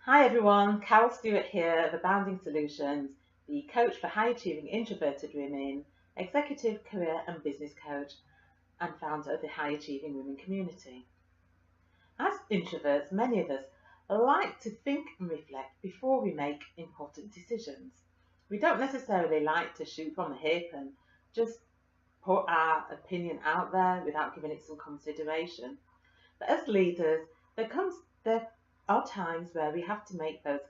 Hi everyone, Carol Stewart here of Abounding Solutions, the coach for high achieving introverted women, executive, career and business coach, and founder of the High Achieving Women community. As introverts, many of us like to think and reflect before we make important decisions. We don't necessarily like to shoot from the hip and just put our opinion out there without giving it some consideration. But as leaders, there are times where we have to make those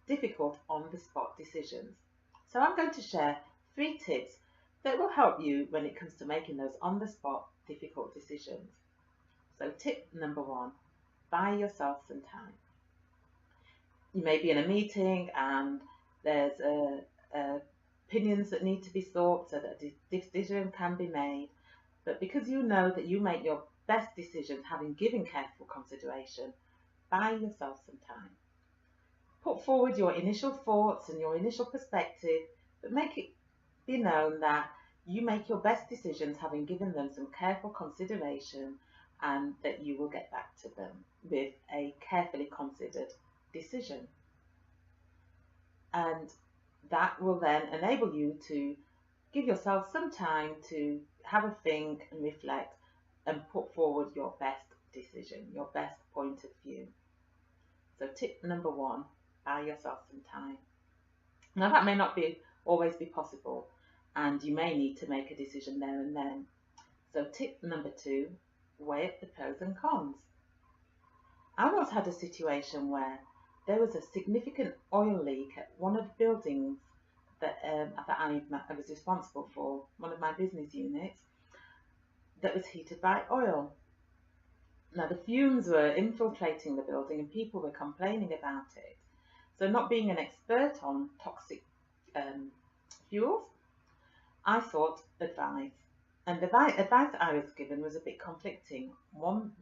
difficult on-the-spot decisions. So I'm going to share 3 tips that will help you when it comes to making those on-the-spot difficult decisions. So tip number 1, buy yourself some time. You may be in a meeting and there's opinions that need to be sought so that a decision can be made. But because you know that you make your best decisions having given careful consideration, buy yourself some time. Put forward your initial thoughts and your initial perspective, but make it be known that you make your best decisions having given them some careful consideration and that you will get back to them with a carefully considered decision. And that will then enable you to give yourself some time to have a think and reflect and put forward your best decision, your best point of view. So tip number 1, buy yourself some time. Now that may not always be possible, and you may need to make a decision there and then. So tip number 2, weigh up the pros and cons. I once had a situation where there was a significant oil leak at one of the buildings that I was responsible for, one of my business units, that was heated by oil. Now the fumes were infiltrating the building and people were complaining about it. So not being an expert on toxic fuels, I sought advice. And the advice I was given was a bit conflicting. One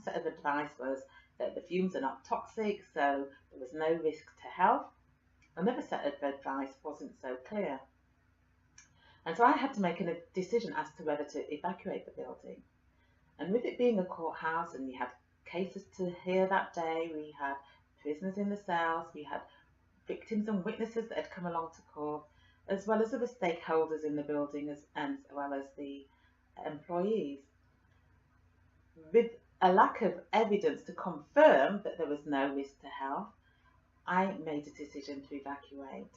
set of advice was that the fumes are not toxic, so there was no risk to health. Another set of advice wasn't so clear. And so I had to make a decision as to whether to evacuate the building. And with it being a courthouse and we had cases to hear that day, we had prisoners in the cells, we had victims and witnesses that had come along to court, as well as other stakeholders in the building, as well as the employees. With a lack of evidence to confirm that there was no risk to health, I made a decision to evacuate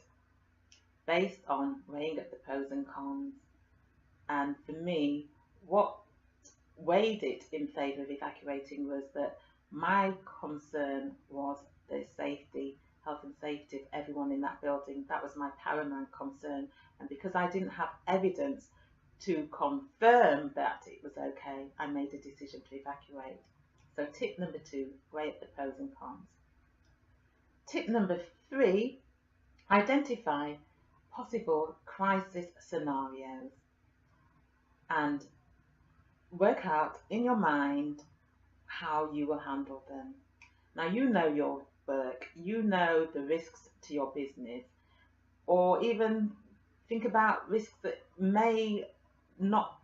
based on weighing up the pros and cons. And for me, what weighed it in favour of evacuating was that my concern was the health and safety of everyone in that building. That was my paramount concern, and because I didn't have evidence to confirm that it was okay, I made a decision to evacuate. So tip number 2, weigh up the pros and cons. Tip number 3, identify possible crisis scenarios and work out in your mind how you will handle them. Now you know your work, you know the risks to your business, or even think about risks that may not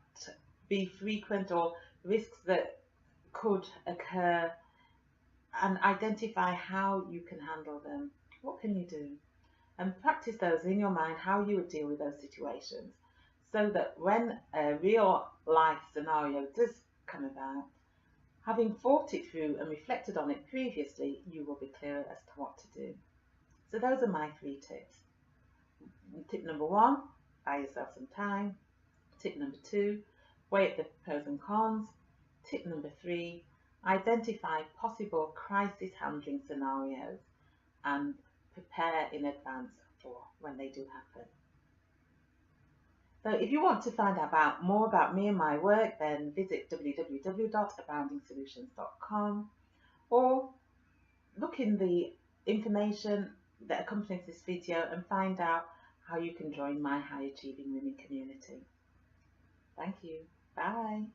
be frequent or risks that could occur, and identify how you can handle them. What can you do? And practice those in your mind, how you would deal with those situations, so that when a real life scenario does come about, having thought it through and reflected on it previously, you will be clearer as to what to do. So those are my 3 tips. Tip number 1, buy yourself some time. Tip number 2, weigh up the pros and cons. Tip number 3, identify possible crisis handling scenarios and prepare in advance for when they do happen. So if you want to find out more about me and my work, then visit www.aboundingsolutions.com or look in the information that accompanies this video and find out how you can join my High Achieving Women community. Thank you. Bye.